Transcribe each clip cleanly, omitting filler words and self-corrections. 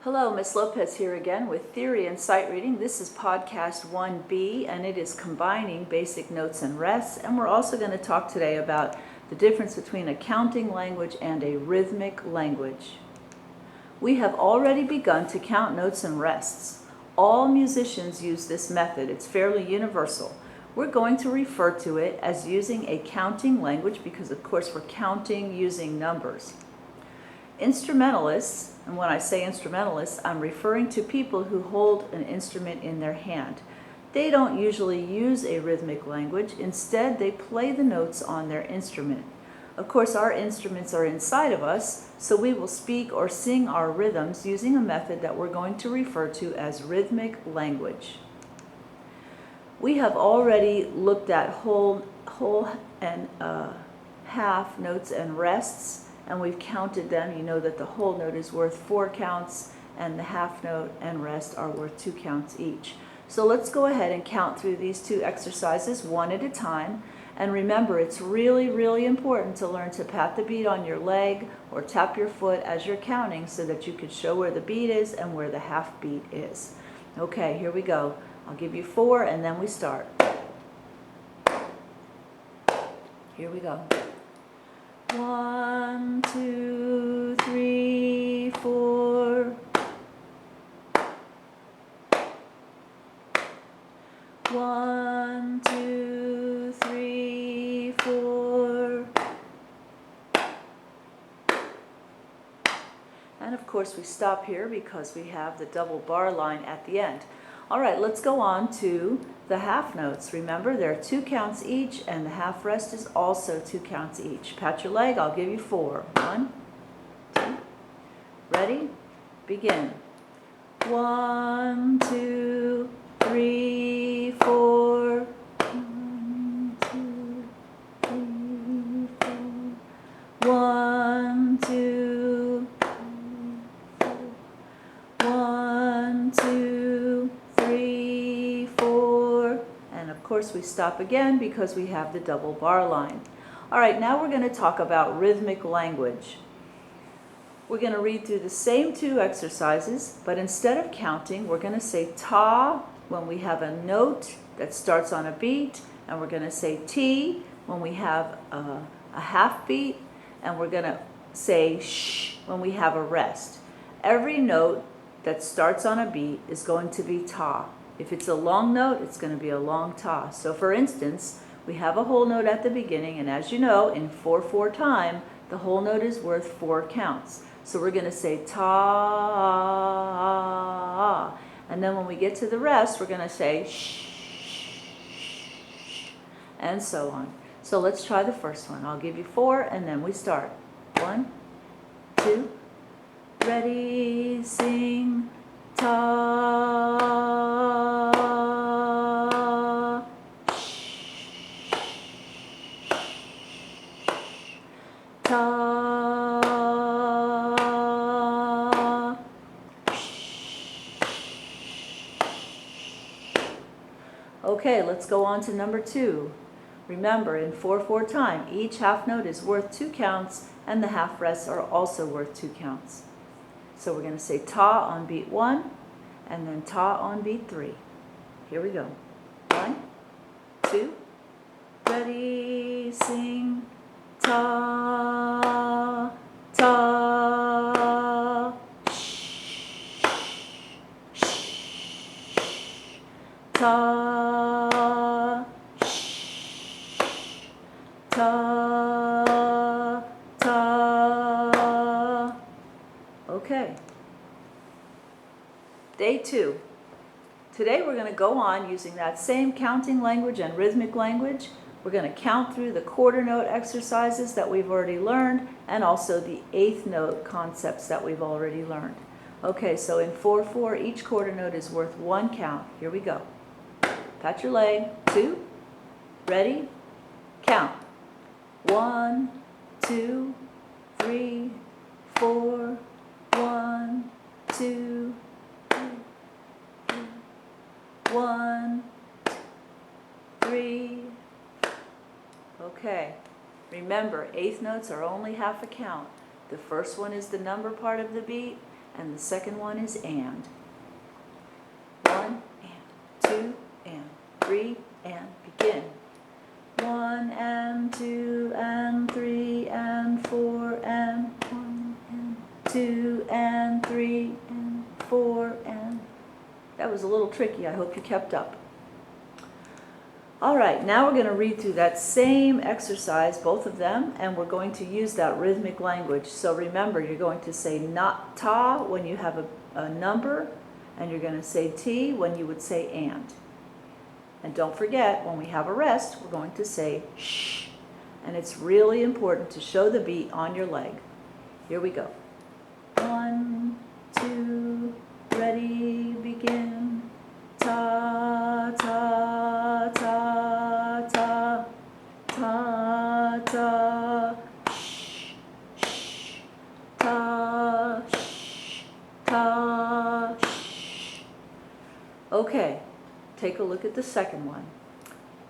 Hello, Miss Lopez here again with Theory and Sight Reading. This is podcast 1B and it is combining basic notes and rests. And we're also going to talk today about the difference between a counting language and a rhythmic language. We have already begun to count notes and rests. All musicians use this method. It's fairly universal. We're going to refer to it as using a counting language because, of course, we're counting using numbers. Instrumentalists, and when I say instrumentalists, I'm referring to people who hold an instrument in their hand. They don't usually use a rhythmic language. Instead, they play the notes on their instrument. Of course, our instruments are inside of us, so we will speak or sing our rhythms using a method that we're going to refer to as rhythmic language. We have already looked at whole and half notes and rests, and we've counted them. You know that the whole note is worth 4 counts and the half note and rest are worth 2 counts each. So let's go ahead and count through these 2 exercises one at a time. And remember, it's really important to learn to pat the beat on your leg or tap your foot as you're counting so that you can show where the beat is and where the half beat is. Okay, here we go. I'll give you 4 and then we start. Here we go. 1, 2, 3, 4. 1, 2, 3, 4. And of course we stop here because we have the double bar line at the end. All right, let's go on to the half notes. Remember, there are 2 counts each, and the half rest is also 2 counts each. Pat your leg, I'll give you 4. 1, 2, ready? Begin. 1, 2, 3, 4. 1, 2, 3, 4. 1, 2, 3, 4. 1, 2, 3, 4, and of course we stop again because we have the double bar line. All right, now we're going to talk about rhythmic language. We're going to read through the same 2 exercises, but instead of counting, we're going to say ta when we have a note that starts on a beat, and we're going to say ti when we have a half beat, and we're going to say sh when we have a rest. Every note that starts on a beat is going to be ta. If it's a long note, it's going to be a long ta. So for instance, we have a whole note at the beginning, and as you know, in 4/4 time, the whole note is worth 4 counts. So we're going to say ta, and then when we get to the rest, we're going to say sh, and so on. So let's try the first one. I'll give you 4, and then we start. 1, 2, ready, sing, ta, ta, Okay, let's go on to number 2. Remember, in 4/4 time, each half note is worth 2 counts, and the half rests are also worth 2 counts. So we're going to say ta on beat 1, and then ta on beat 3. Here we go. 1, 2, ready, sing, ta, ta, sh, ta, sh, ta, ta. Okay. Day 2. Today we're going to go on using that same counting language and rhythmic language. We're going to count through the quarter note exercises that we've already learned and also the 8th note concepts that we've already learned. Okay, so in 4/4, each quarter note is worth 1 count. Here we go. Pat your leg. 2, ready, count. 1, 2, 3, 4, 1, 2, 1, 3. Okay, remember, 8th notes are only half a count. The first one is the number part of the beat, and the second one is and. 1 and 2 and 3 and begin. 1 and 2 and 3 and 4 and 1 and 2 and 3 and 4 and. That was a little tricky. I hope you kept up. All right, now we're going to read through that same exercise, both of them, and we're going to use that rhythmic language. So remember, you're going to say not ta when you have a number, and you're going to say ti when you would say and. And don't forget, when we have a rest, we're going to say shh. And it's really important to show the beat on your leg. Here we go. 1, 2, ready, begin. Ta, ta, ta, ta, ta, ta, shh, shh, ta, shh, ta, shh. Okay, take a look at the second one.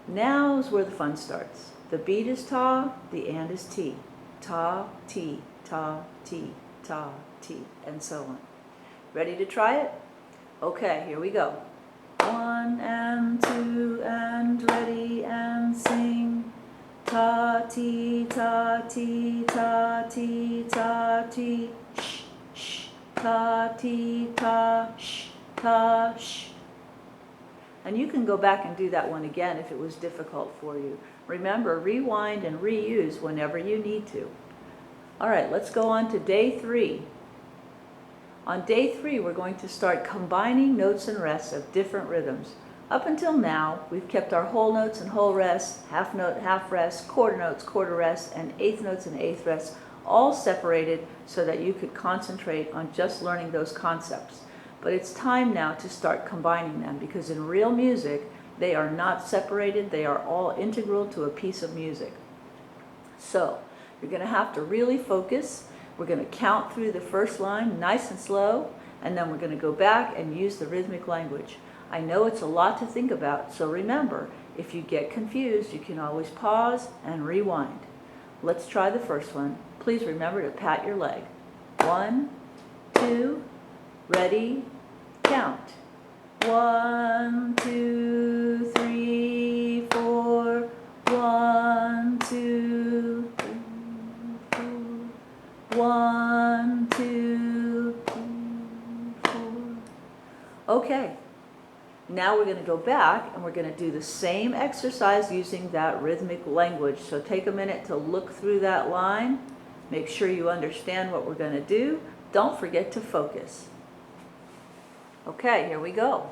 Now is where the fun starts. The beat is ta, the and is ti. Ta, ti, ta, ti, ta, ti, and so on. Ready to try it? Okay, here we go. 1 and 2 and ready and sing. Ta, ti, ta, ti, ta, ti, ta, ti, shh, shh, ta, ti, ta, shh, ta, shh. And you can go back and do that one again if it was difficult for you. Remember, rewind and reuse whenever you need to. All right, let's go on to day 3. On day 3, we're going to start combining notes and rests of different rhythms. Up until now, we've kept our whole notes and whole rests, half note, half rest, quarter notes, quarter rests, and eighth notes and eighth rests, all separated so that you could concentrate on just learning those concepts. But it's time now to start combining them, because in real music, they are not separated, they are all integral to a piece of music. So, you're going to have to really focus. We're going to count through the first line nice and slow, and then we're going to go back and use the rhythmic language. I know it's a lot to think about, so remember, if you get confused, you can always pause and rewind. Let's try the first one. Please remember to pat your leg. 1, 2, ready, count. 1, 2, 3, 4. 1, 2, 3, 4. 1, 2, 3, 4. Okay, now we're going to go back and we're going to do the same exercise using that rhythmic language. So take a minute to look through that line. Make sure you understand what we're going to do. Don't forget to focus. Okay, here we go.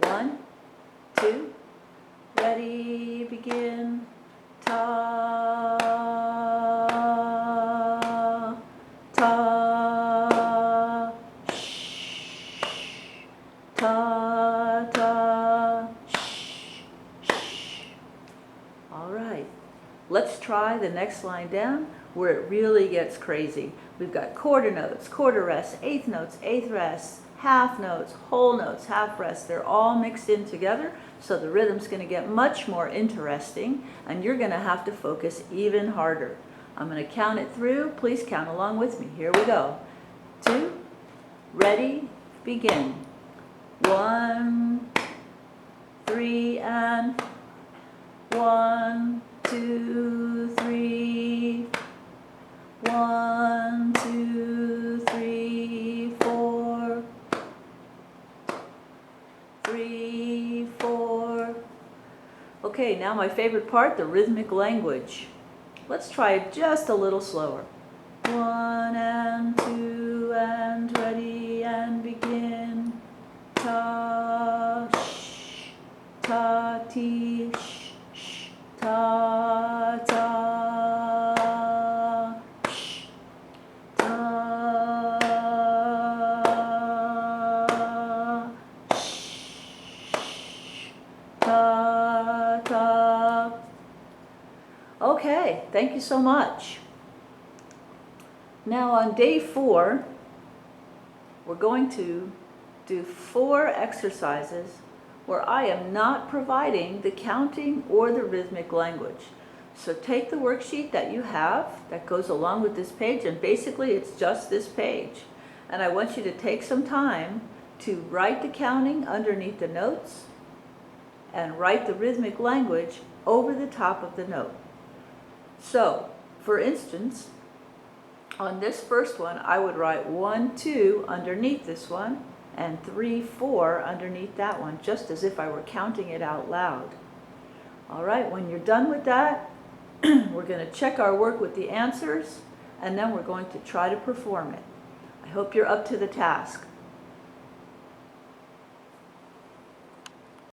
1, 2, ready, begin. Ta, ta, shh, ta, ta, shh, shh. All right, let's try the next line down where it really gets crazy. We've got quarter notes, quarter rests, eighth notes, eighth rests, half notes, whole notes, half rests. They're all mixed in together, so the rhythm's going to get much more interesting, and you're going to have to focus even harder. I'm going to count it through. Please count along with me. Here we go. 2, ready, begin. 1, 3, and 1, 2, 3. 1, 2, 3, 4. 3, 4. Okay, now my favorite part, the rhythmic language. Let's try it just a little slower. 1 and 2 and ready and begin. Ta, shh, ta, ti, shh, shh, ta, ta, shh, ta, shh, ta, ta. Okay, thank you so much. Now on day 4, we're going to do 4 exercises where I am not providing the counting or the rhythmic language. So take the worksheet that you have that goes along with this page, and basically it's just this page. And I want you to take some time to write the counting underneath the notes and write the rhythmic language over the top of the note. So, for instance, on this first one, I would write 1, 2 underneath this one, and 3, 4 underneath that one, just as if I were counting it out loud. All right, when you're done with that, we're going to check our work with the answers, and then we're going to try to perform it. I hope you're up to the task.